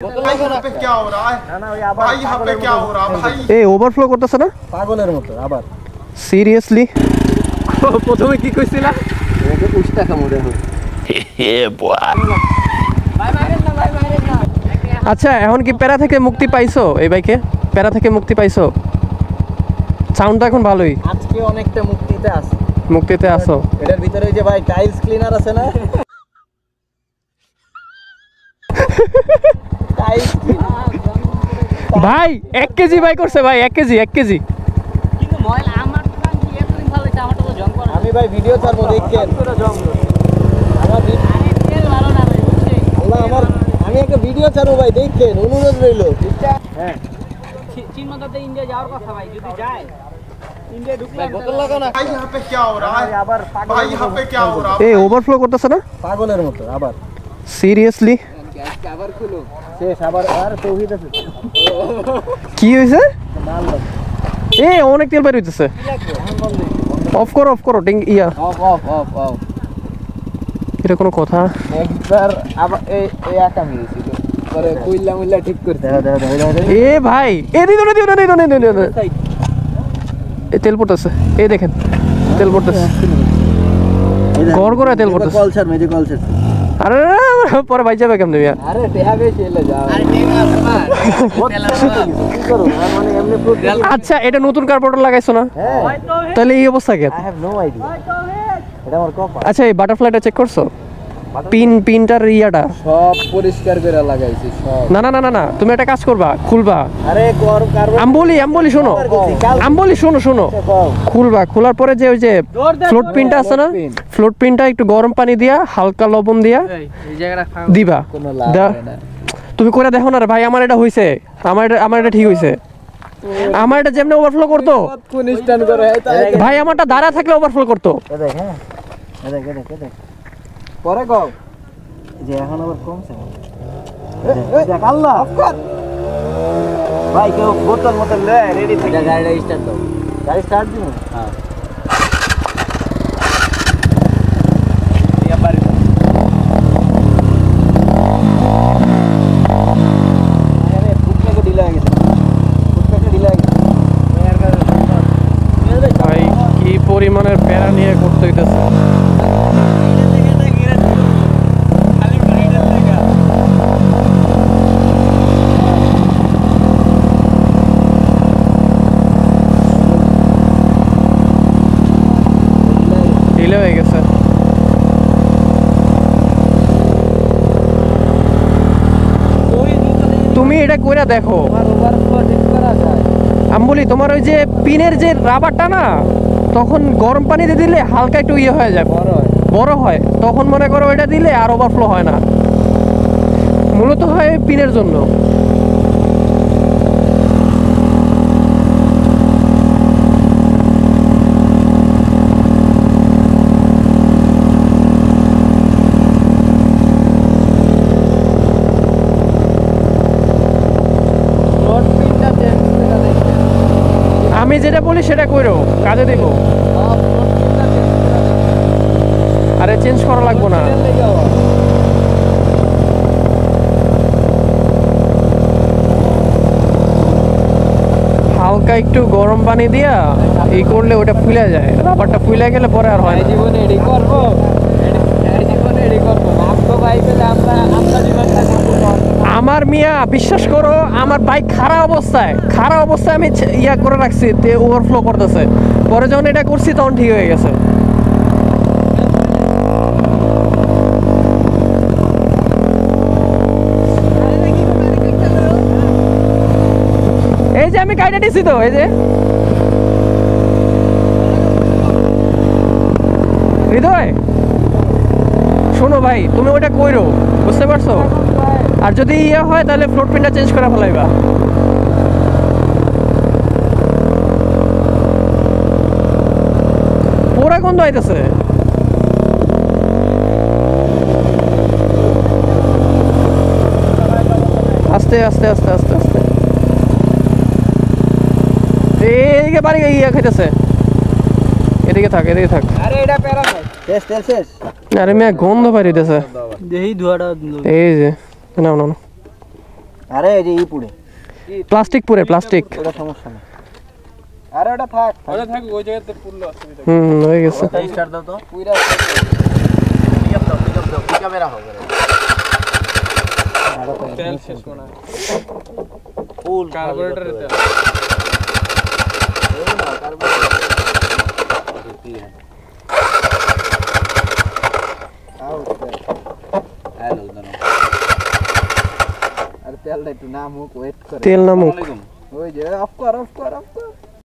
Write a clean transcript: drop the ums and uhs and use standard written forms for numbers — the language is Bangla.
भाई यहाँ पे क्या हो रहा है? भाई यहाँ पे क्या हो रहा है भाई? এই ওভারফ্লো করতেছে না পাগলের মতো আবার সিরিয়াসলি প্রথমে কি কইছিলা একে 20 টাকা মনে হয় আচ্ছা এখন কি প্যারা থেকে মুক্তি পাইছো এই বাইকে প্যারা থেকে মুক্তি পাইছো সাউন্ডটা এখন ভালোই আজকে অনেকটা মুক্তিতে আছো এটার ভিতরে যে ভাই টাইলস ক্লিনার আছে না টাইলস ভাই 1 কেজি বাই করছে ভাই 1 কেজি কিন্তু ময়লা আমার তো কি এতদিন ভালো হইছে আমারটা তো জং করে আমি ভাই ভিডিও ছাড়বো দেখেন আমার আরে তেল ভালো না ভাই বুঝছি আল্লাহ আমার আমি একটা ভিডিও ছাড়বো ভাই দেখেন অনুরোধ রইল হ্যাঁ চিনমতাতে ইন্ডিয়া যাওয়ার কথা ভাই যদি যায় ইন্ডিয়া ঢুকলে বোতল লাগাও না भाई यहाँ पे क्या हो रहा है? আবার भाई यहाँ पे क्या हो रहा है? এই ওভারফ্লো করতেছে না পাগলের মতো আবার সিরিয়াসলি আবার খুলো শেষ আবার আর তৌহিদ আছে কি হইছে মাল দাও এই অনেক তেল বের হইতেছে অফ করো টিং ইয়া অফ এটা কোনো কথা একবার আবার এই একা মিয়েছিল পরে কইলা মুইলা ঠিক করে দাও এ ভাই এ দিও না এই তেল পড়তেছে এই দেখেন তেল পড়তেছে গড়গড়া তেল পড়তেছে কলসার মেজে কলসার আরে পরে ভাই যাবে কেমনে মিয়া আরে টেহা বেশি এলে যাও আরে ঠিক আছে ভাই কি করো মানে এমনি প্রুফ আচ্ছা এটা নতুন কার্বোরেটর লাগাইছো না হ্যাঁ তাহলে এই অবস্থা কেন আই হ্যাভ নো আইডিয়া এটা আমার কপা আচ্ছা এই বাটারফ্লাইটা চেক করছো পিনটার ইয়াটা সব পরিষ্কার করে লাগাইছি সব না তুমি একটা কাজ করবা খুলবা আরে কার্বন আমি বলি শোনো খুলবা খোলার পরে যে ওই যে ফ্লোট পিনটা আছে না ফ্লোট পিনটা একটু গরম পানি দিয়া হালকা লবণ দিয়া এই জায়গাটা দিবা কোনো লাভ হয় না তুমি করে দেখো না রে ভাই আমার এটা হইছে আমার এটা ঠিক হইছে আমার এটা যেমনি ওভারফ্লো করতো কোন স্ট্যান্ড করে ভাই আমারটা দাঁড়া থাকলে ওভারফ্লো করতো দেখ হ্যাঁ দেখ পরে কও যে এখন আবার কমছে দেখ আল্লাহ ভাই কেউ বোতল লে রেডি থাকে গাড়িটা স্টার্ট দাও গাড়ি স্টার্ট দিও হ্যাঁ ভাই কি পরিমাণের প্যারা নিয়ে করতে হইতেছে ঢিলে হয়ে গেছে তুমি এটা কইরা দেখো আমি বলি তোমার ওই যে পিনের যে রাবারটা না তখন গরম পানিতে দিলে হালকা একটু ইয়ে হয়ে যায় বড় হয় তখন মনে করো এটা দিলে আর ওভারফ্লো হয় না মূলত হয় পিনের জন্য আমি যেটা বলি সেটা কইরো কাজে দেব আরে চেঞ্জ করা লাগবে না হালকা একটু গরম পানি দিয়া এই করলে ওটা ফুলে যায় রাবারটা ফুলে গেলে পরে আর হয় না জীবনে এডি করব আমগো বাইক পেলে আমরা জীবন আমার মিয়া বিশ্বাস করো আমার বাইক খারাপ অবস্থায় আমি ইয়া করে রাখছি তে ওভারফ্লো করতেছে পরে যখন এটা করছি তখন ঠিক হয়ে গেছে এই যে আমি গাড়িটা দিছি তো এই যে হৃদয় শোনো ভাই তুমি ওটা কইরো বুঝতে পারছো আর যদি ইয়া হয় তাহলে ফ্লোট পিনটা চেঞ্জ করে ফেলাইবা পুরা গন্ধ আইতেছে আস্তে এইদিকে বাড়ি ইয়া খাইতেছে এদিকে থাক আরে এটা প্যারা ভাই শেষ আরে মিয়া গন্ধ বাইরে দিতেছে দেহি ধোয়াটা এই যে না আরে এই যে ই পুড়ে প্লাস্টিক পুরে প্লাস্টিক। ওটা সমস্যা না। আরে ওটা থাক ওই জায়গাতে পুরলো অসুবিধা। হয়ে গেছে। স্টার্ট দাও তো পুইরা ক্যামেরা হবে তেল শেষ মনে হয়। ফুল কার্বোরেটরের তেল। হ্যালো জানো আর তেলটা একটু নামুক ওয়েট করে তেল নামুক। ওই যে অফ কর